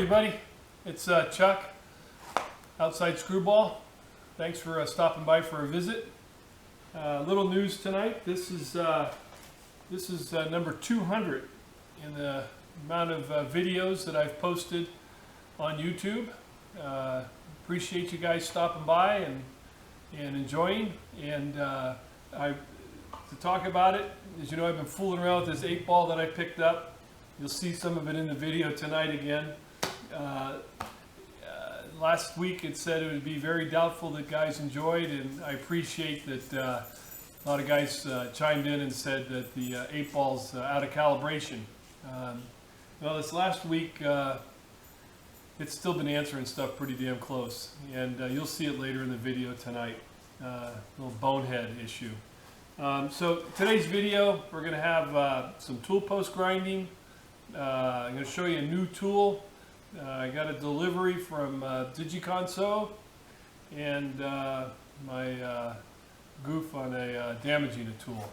everybody. It's Chuck, outside Screwball. Thanks for stopping by for a visit. Little news tonight. This is number 200 in the amount of videos that I've posted on YouTube. Appreciate you guys stopping by and enjoying. And to talk about it, as you know, I've been fooling around with this 8-ball that I picked up. You'll see some of it in the video tonight again. Last week it said it would be very doubtful that guys enjoyed, and I appreciate that a lot of guys chimed in and said that the 8-ball's out of calibration. Well, this last week it's still been answering stuff pretty damn close, and you'll see it later in the video tonight. Little bonehead issue. So today's video, we're going to have some tool post grinding. I'm going to show you a new tool. I got a delivery from DigiConSoo, and my goof on damaging a tool.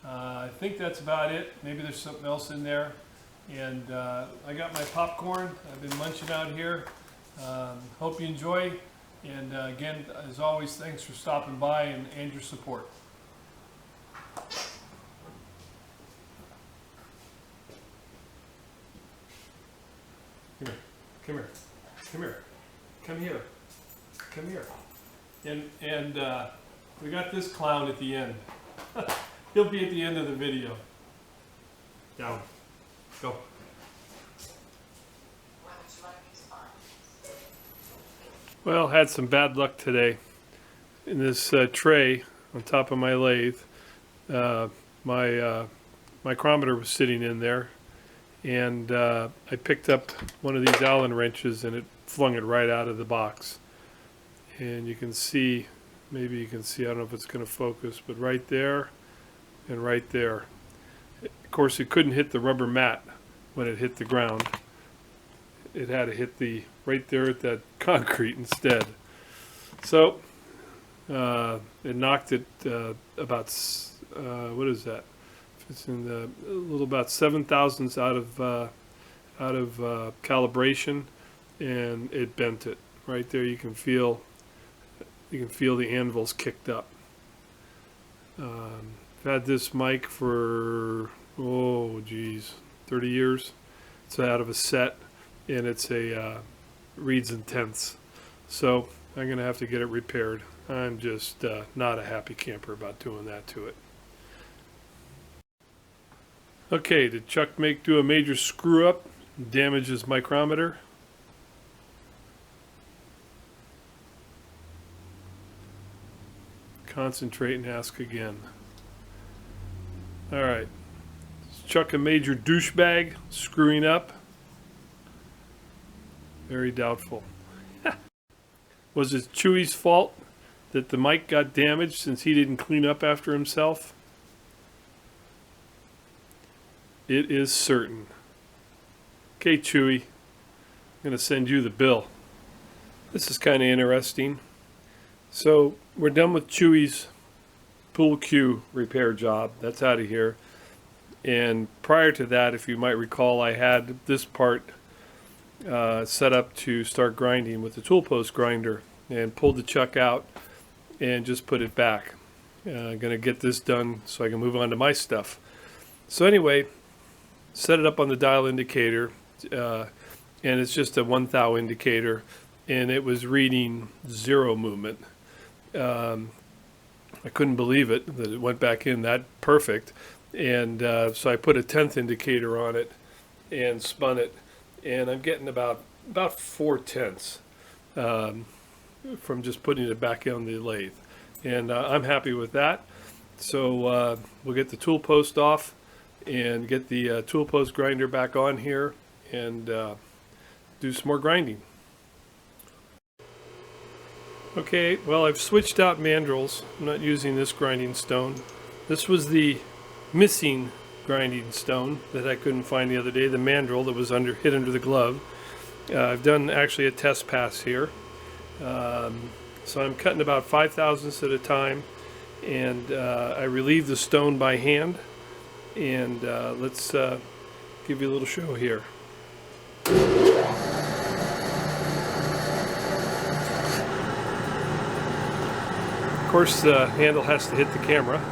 I think that's about it. Maybe there's something else in there. And I got my popcorn. I've been munching out here. Hope you enjoy. And again, as always, thanks for stopping by and your support. Come here, come here, come here, come here. And we got this clown at the end. He'll be at the end of the video. Down. Go. Well, had some bad luck today. In this tray on top of my lathe, my micrometer was sitting in there. And I picked up one of these Allen wrenches and it flung it right out of the box. And you can see, maybe you can see, I don't know if it's going to focus, but right there and right there. Of course, it couldn't hit the rubber mat when it hit the ground. It had to hit the right there at that concrete instead. So it knocked it about, what is that? It's in the little about 7 thousandths out of calibration, and it bent it right there. You can feel the anvils kicked up. I've had this mic for 30 years. It's out of a set, and it's a reeds and tenths. So I'm gonna have to get it repaired. I'm just not a happy camper about doing that to it. Okay, did Chuck do a major screw up, damage his micrometer? Concentrate and ask again. Alright, is Chuck a major douchebag, screwing up? Very doubtful. Was it Chewy's fault that the mic got damaged since he didn't clean up after himself? It is certain. Okay, Chewy, I'm going to send you the bill. This is kind of interesting. So we're done with Chewy's pool cue repair job. That's out of here. And prior to that, if you might recall, I had this part set up to start grinding with the tool post grinder, and pulled the chuck out and just put it back. I'm going to get this done so I can move on to my stuff. So anyway, set it up on the dial indicator, and it's just a 1 thou indicator, and it was reading 0 movement. I couldn't believe it that it went back in that perfect, and so I put a 10th indicator on it and spun it, and I'm getting about 4/10 from just putting it back on the lathe, and I'm happy with that. So we'll get the tool post off and get the tool post grinder back on here and do some more grinding. Okay, well, I've switched out mandrels. I'm not using this grinding stone. This was the missing grinding stone that I couldn't find the other day, the mandrel that was hid under the glove. I've done actually a test pass here. So I'm cutting about 5 thousandths at a time, and I relieve the stone by hand. And let's give you a little show here. Of course, the handle has to hit the camera.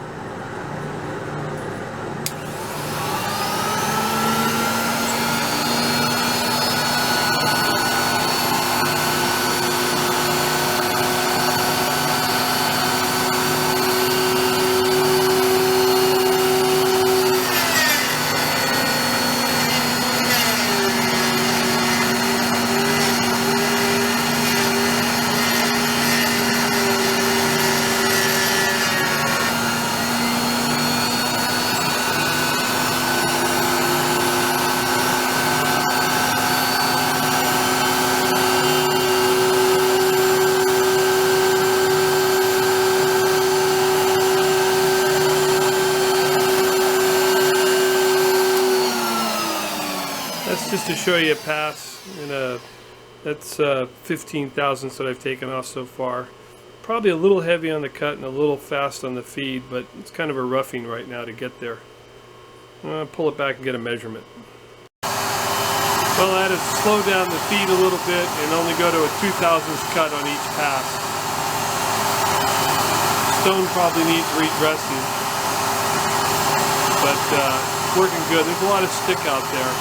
That's just to show you a pass. That's 15 thousandths that I've taken off so far. Probably a little heavy on the cut and a little fast on the feed, but it's kind of a roughing right now to get there. Pull it back and get a measurement. Well, I had to slow down the feed a little bit and only go to a 2/1000th cut on each pass. Stone probably needs redressing, but it's working good. There's a lot of stick out there.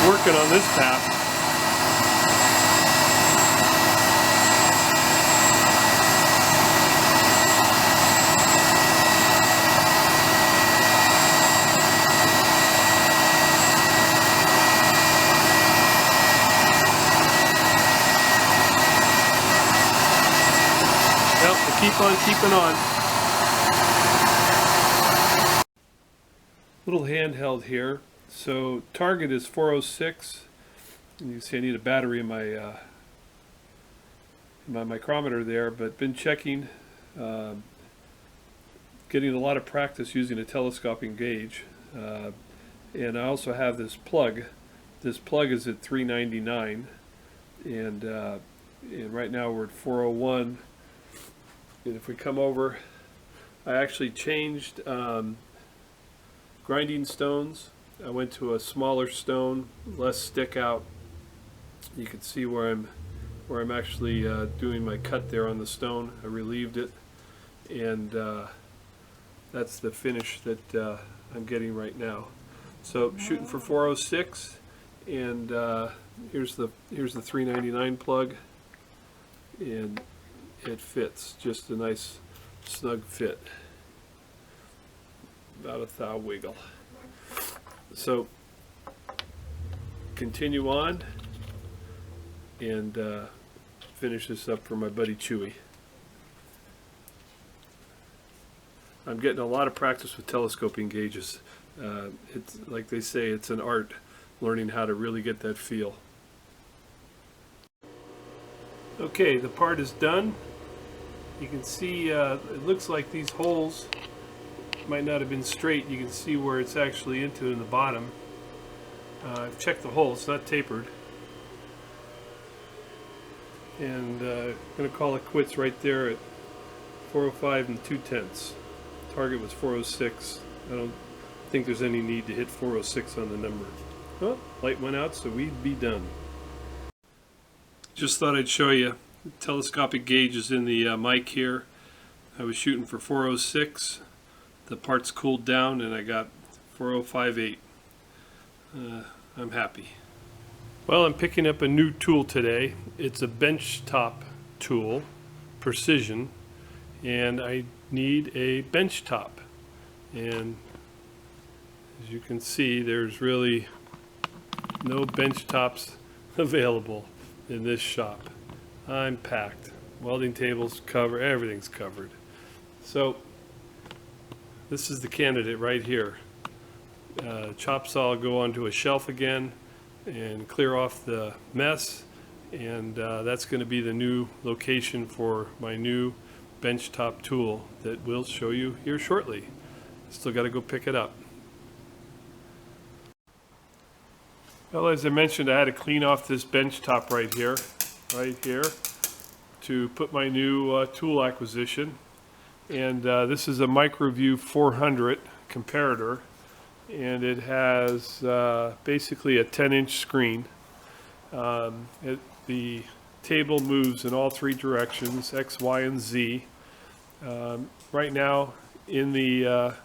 Working on this pass. Well, we'll keep on keeping on. Little handheld here. So target is 406, and you can see I need a battery in my micrometer there, but been checking, getting a lot of practice using a telescoping gauge, and I also have this plug. This plug is at 399, and right now we're at 401. And if we come over, I actually changed grinding stones. I went to a smaller stone, less stick out. You can see where I'm actually doing my cut there on the stone. I relieved it, and that's the finish that I'm getting right now. So shooting for 406, and here's the 399 plug, and it fits. Just a nice snug fit, about a thou wiggle. So continue on and finish this up for my buddy Chewy. I'm getting a lot of practice with telescoping gauges. It's like they say, it's an art, learning how to really get that feel. Okay, the part is done. You can see it looks like these holes might not have been straight. You can see where it's actually into in the bottom. I've checked the hole, it's not tapered. And I'm going to call it quits right there at 405 and 2/10. Target was 406. I don't think there's any need to hit 406 on the number. Oh, light went out, so we'd be done. Just thought I'd show you. The telescopic gauge is in the mic here. I was shooting for 406. The parts cooled down and I got 4058. I'm happy. Well, I'm picking up a new tool today. It's a bench top tool, precision, and I need a bench top. And as you can see, there's really no bench tops available in this shop. I'm packed. Welding tables covered, everything's covered. So this is the candidate right here. Chop saw will go onto a shelf again, and clear off the mess, and that's going to be the new location for my new benchtop tool that we'll show you here shortly. Still got to go pick it up. Well, as I mentioned, I had to clean off this benchtop right here, to put my new tool acquisition. And this is a MicroView 400 comparator, and it has basically a 10-inch screen. The table moves in all three directions, X, Y, and Z. Right now in the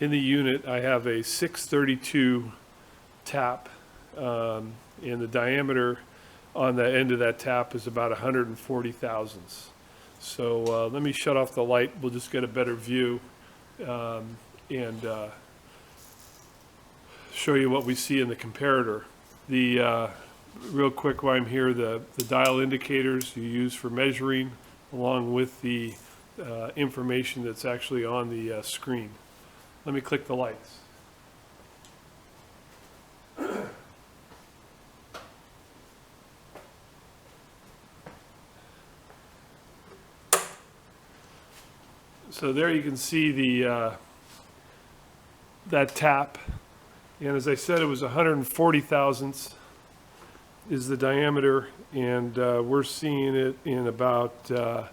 unit I have a 632 tap, and the diameter on the end of that tap is about 140 thousandths. So let me shut off the light. We'll just get a better view and show you what we see in the comparator. Real quick while I'm here, the dial indicators you use for measuring, along with the information that's actually on the screen. Let me click the lights. So there you can see the that tap, and as I said, it was 140 thousandths is the diameter, and we're seeing it in about I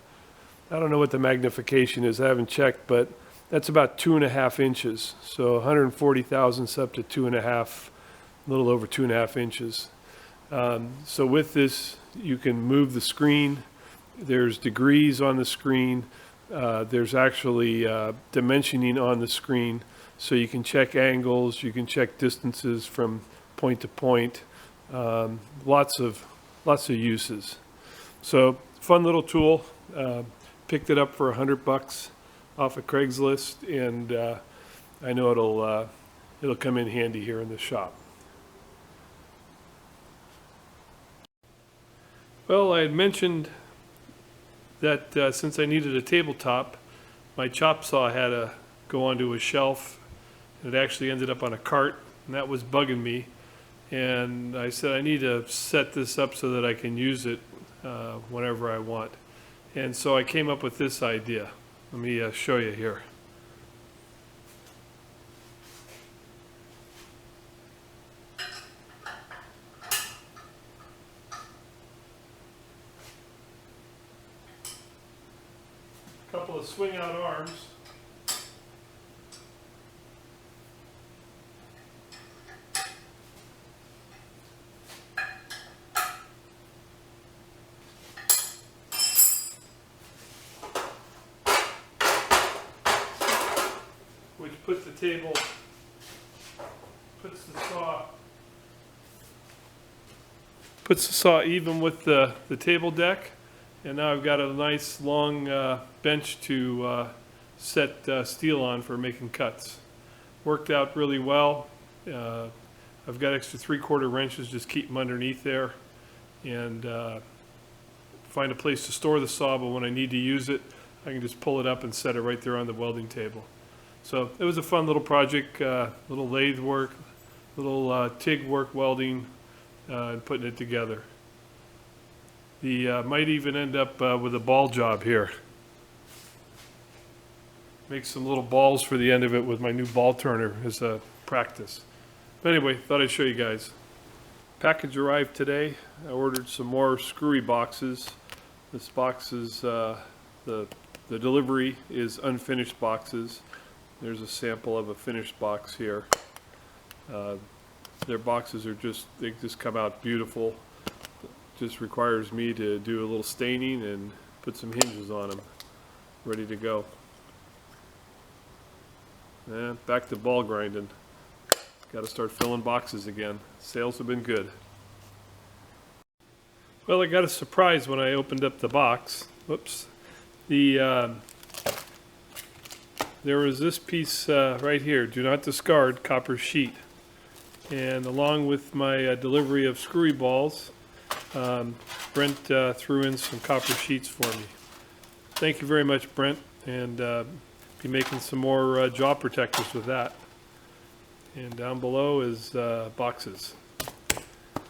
don't know what the magnification is, I haven't checked, but that's about 2.5 inches. So 140 thousandths up to 2.5, a little over 2.5 inches. So with this, you can move the screen. There's degrees on the screen. There's actually dimensioning on the screen, so you can check angles, you can check distances from point to point. Lots of uses. So fun little tool. Picked it up for $100 off of Craigslist, and I know it'll come in handy here in the shop. Well, I had mentioned that since I needed a tabletop, my chop saw had to go onto a shelf. It actually ended up on a cart, and that was bugging me. And I said I need to set this up so that I can use it whenever I want. And so I came up with this idea. Let me show you here. Couple of swing out arms. Which puts the table, puts the saw even with the table deck. And now I've got a nice long bench to set steel on for making cuts. Worked out really well. I've got extra 3/4 wrenches, just keep them underneath there, and find a place to store the saw, but when I need to use it, I can just pull it up and set it right there on the welding table. So it was a fun little project, little lathe work, little TIG work welding, and putting it together. Might even end up with a ball job here. Make some little balls for the end of it with my new ball turner as a practice. But anyway, thought I'd show you guys. Package arrived today. I ordered some more Screwy boxes. This box is, the delivery is unfinished boxes. There's a sample of a finished box here. Their boxes are they just come out beautiful. Just requires me to do a little staining and put some hinges on them. Ready to go. And back to ball grinding. Got to start filling boxes again. Sales have been good. Well, I got a surprise when I opened up the box. Whoops. There was this piece right here, do not discard copper sheet. And along with my delivery of Screwy balls, Brent threw in some copper sheets for me. Thank you very much, Brent, and be making some more jaw protectors with that. And down below is boxes.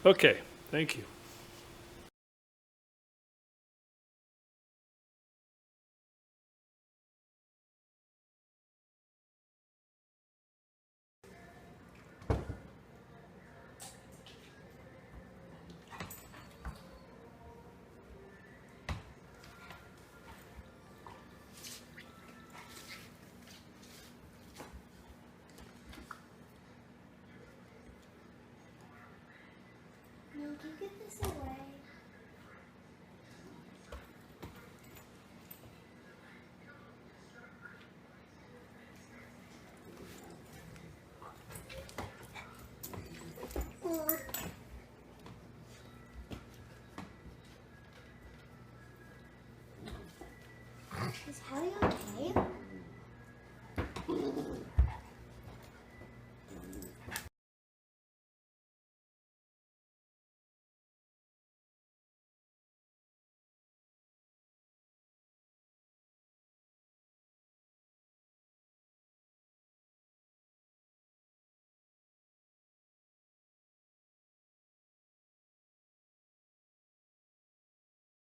Okay, thank you. No, you get this away. Is Howie okay?